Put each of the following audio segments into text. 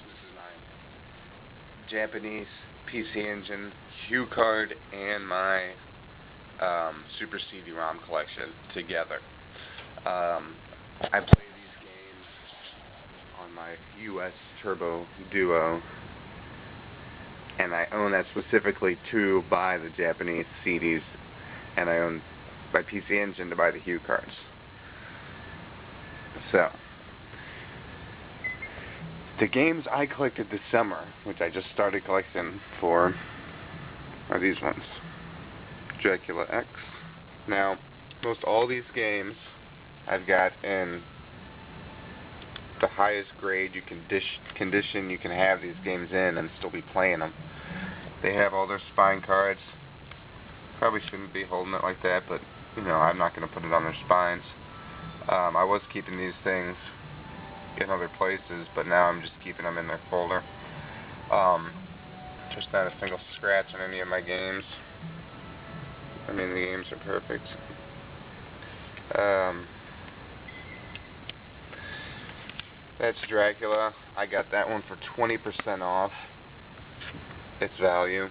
This is my Japanese PC Engine, hucard, and my Super cdrom collection together. I play these games on my US turboduo, and I own that specifically to buy the Japanese CDs, and I own my PC Engine to buy the hucards. So, the games I collected this summer, which I just started collecting for, are these ones. Dracula X. Now, most all these games I've got in the highest grade you can condition you can have these games in and still be playing them. They have all their spine cards. Probably shouldn't be holding it like that, but you know, I'm not going to put it on their spines. I was keeping these things in other places, but now I'm just keeping them in their folder. Just not a single scratch on any of my games. I mean, the games are perfect. That's Dracula. I got that one for 20% off its value,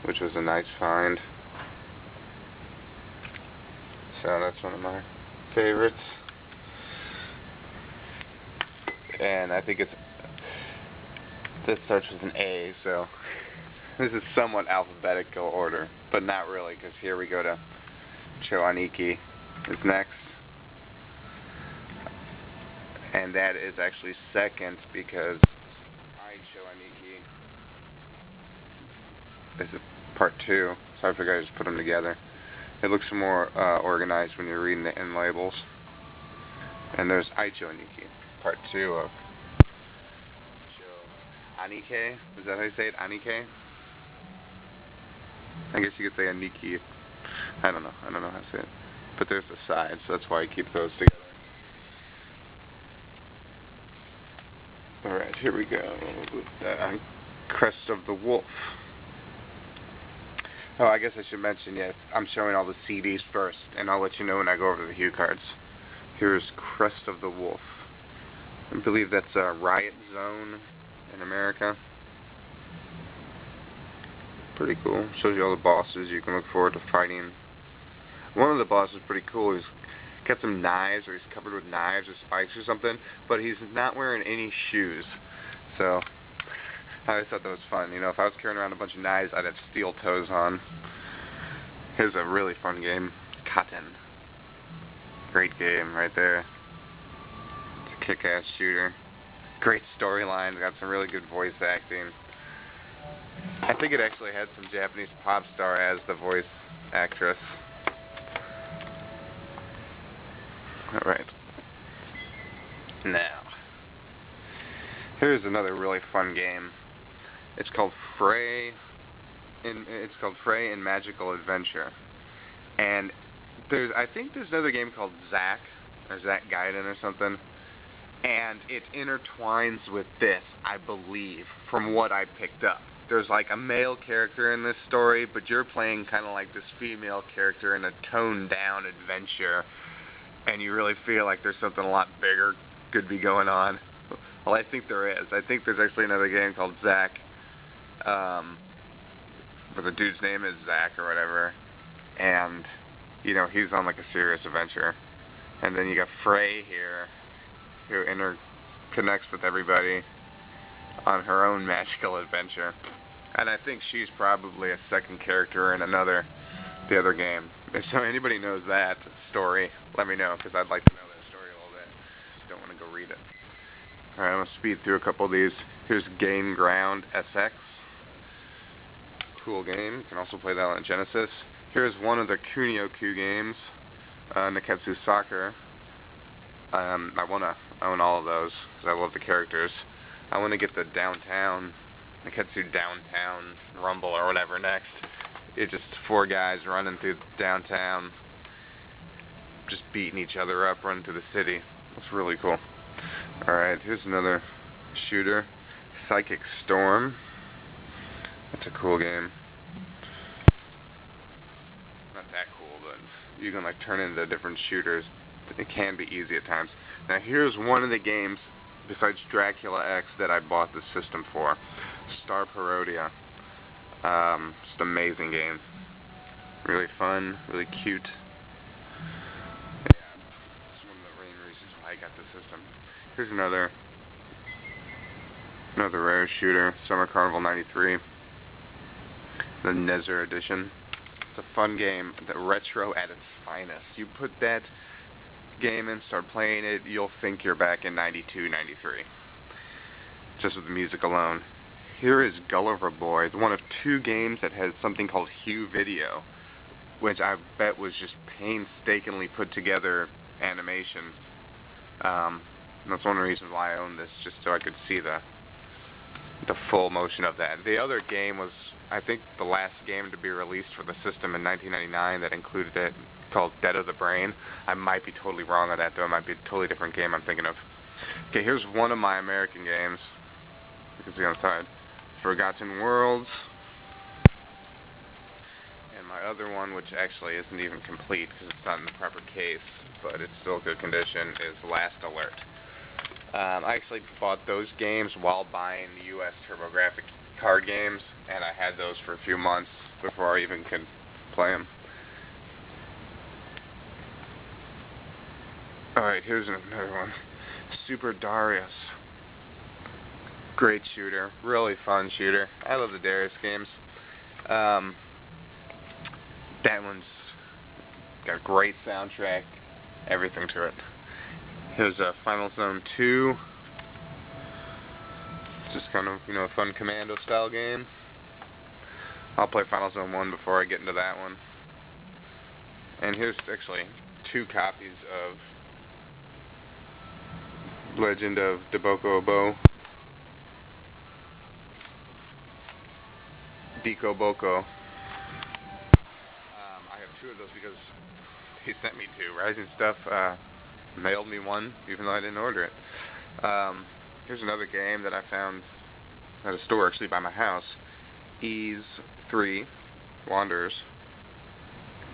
which was a nice find. So that's one of my favorites. And I think this starts with an A, so this is somewhat alphabetical order, but not really, because here we go to Choaniki is next. And that is actually second because I Choaniki is a part 2, so I figured I'd just put them together. It looks more organized when you're reading the end labels. And there's I Choaniki, part 2 of Anike. Is that how you say it? Anike? I guess you could say Aniki. I don't know how to say it. But there's the side, so that's why I keep those together. Alright, here we go with the Crest of the Wolf. Oh, I guess I should mention, yes, I'm showing all the CDs first, and I'll let you know when I go over the hucards. Here's Crest of the Wolf. I believe that's a Riot Zone in America. Pretty cool. Shows you all the bosses you can look forward to fighting. One of the bosses is pretty cool. He's got some knives, or he's covered with knives or spikes or something, but he's not wearing any shoes. So I always thought that was fun. You know, if I was carrying around a bunch of knives, I'd have steel toes on. Here's a really fun game, Cotton. Great game right there. It's a kick-ass shooter. Great storyline. Got some really good voice acting. I think it actually had some Japanese pop star as the voice actress. Alright. Now, here's another really fun game. It's called Frey and Magical Adventure. And I think there's another game called Zack, or Zack Gaiden or something. And it intertwines with this, I believe, from what I picked up. There's like a male character in this story, but you're playing kind of like this female character in a toned down adventure. And you really feel like there's something a lot bigger could be going on. Well, I think there is. I think there's actually another game called Zack, where the dude's name is Zack or whatever, and you know, he's on like a serious adventure. And then you got Frey here, who interconnects with everybody on her own magical adventure. And I think she's probably a second character in the other game. If so anybody knows that story, let me know, because I'd like to know that story a little bit. Don't want to go read it. Alright, I'm going to speed through a couple of these. Here's Game Ground SX. Cool game. You can also play that on Genesis. Here's one of the Kunio-ku games, Neketsu Soccer. I want to own all of those, because I love the characters. I want to get the Neketsu Downtown Rumble or whatever next. It's just 4 guys running through downtown, just beating each other up, running through the city. That's really cool. Alright, here's another shooter, Psychic Storm. That's a cool game. Not that cool, but you can like turn into different shooters it can be easy at times. Now here's one of the games besides Dracula X that I bought the system for. Star Parodia. Just an amazing game. Really fun, really cute. Yeah, that's one of the main reasons why I got the system. Here's another rare shooter, Summer Carnival 93. The Nether edition. It's a fun game, the retro at its finest. You put that game in, start playing it, you'll think you're back in 92, 93. Just with the music alone. Here is Gulliver Boy, one of two games that has something called Hue Video, which I bet was just painstakingly put together animation. That's one of the reasons why I own this, just so I could see the full motion of that. The other game was, I think, the last game to be released for the system in 1999 that included it, called Dead of the Brain. I might be totally wrong on that, though. It might be a totally different game I'm thinking of. Okay, here's one of my American games. You can see on the side. Forgotten Worlds. And my other one, which actually isn't even complete because it's not in the proper case, but it's still good condition, is Last Alert. I actually bought those games while buying the U.S. TurboGrafx card games, and I had those for a few months before I even could play them. Alright, here's another one. Super Darius. Great shooter. Really fun shooter. I love the Darius games. That one's got a great soundtrack. Everything to it. Here's a Final Zone 2. It's just kind of, a fun commando style game. I'll play Final Zone 1 before I get into that one. And here's actually 2 copies of Legend of Deboko Obo. Deko Boko. I have 2 of those because he sent me 2. Rising Stuff mailed me one, even though I didn't order it. Here's another game that I found at a store actually by my house. Ys 3 Wanderers.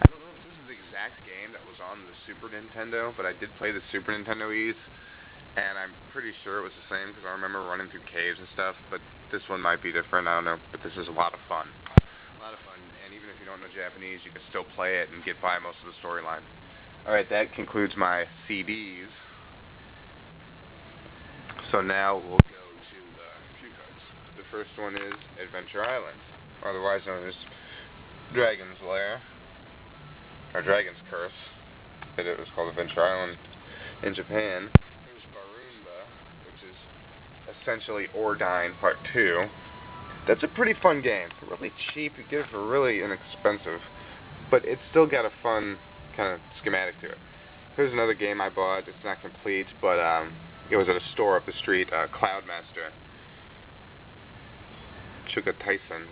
I don't know if this is the exact game that was on the Super Nintendo, but I did play the Super Nintendo Ys, and I'm pretty sure it was the same because I remember running through caves and stuff, but this one might be different, I don't know, but this is a lot of fun. A lot of fun, and even if you don't know Japanese, you can still play it and get by most of the storyline. Alright, that concludes my CDs. So now we'll go to the cue cards. The first one is Adventure Island, otherwise known as Dragon's Lair, or Dragon's Curse. It was called Adventure Island in Japan. There's Barunba, which is essentially Ordine Part 2. That's a pretty fun game. It's really cheap. You get it for really inexpensive, but it's still got a fun kind of schematic to it. Here's another game I bought. It's not complete, but it was at a store up the street, Cloudmaster. Chuka Tyson.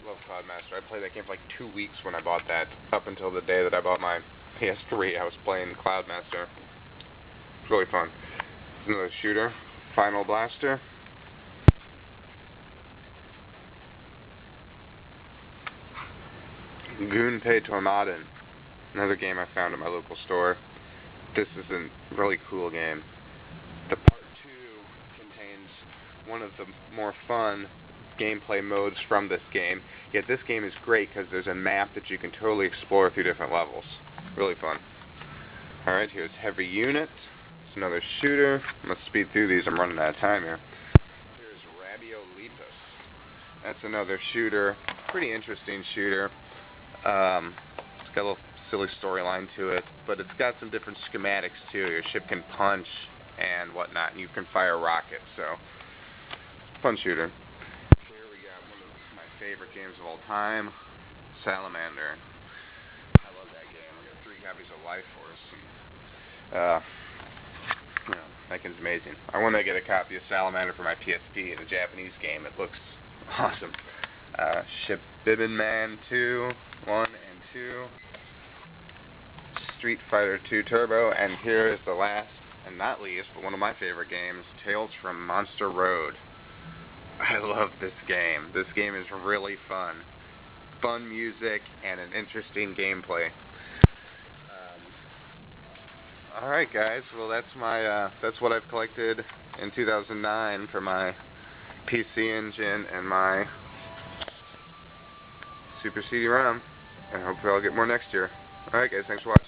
Love Cloudmaster. I played that game for like 2 weeks when I bought that. Up until the day that I bought my PS3, I was playing Cloudmaster. It's really fun. It's another shooter, Final Blaster. Gunpei Tormaden, another game I found at my local store. This is a really cool game. The Part 2 contains one of the more fun gameplay modes from this game, yet this game is great because there's a map that you can totally explore through different levels. Really fun. Alright, here's Heavy Unit. It's another shooter. I'm going to speed through these, I'm running out of time here. Here's Rabiolepus. That's another shooter. Pretty interesting shooter. It's got a little silly storyline to it, but it's got some different schematics too. Your ship can punch and whatnot, and you can fire rockets, so fun shooter. Here we got one of my favorite games of all time, Salamander. I love that game. I got 3 copies of Life Force. And, that game's amazing. I want to get a copy of Salamander for my PSP in a Japanese game. It looks awesome. Ship Bibbin Man 2, 1 and 2, Street Fighter 2 Turbo, and here is the last and not least, but one of my favorite games, Tales from Monster Road. I love this game. This game is really fun. Fun music and an interesting gameplay. Alright guys, well that's my that's what I've collected in 2009 for my PC engine and my Super CD-ROM, and hopefully I'll get more next year. Alright guys, thanks for watching.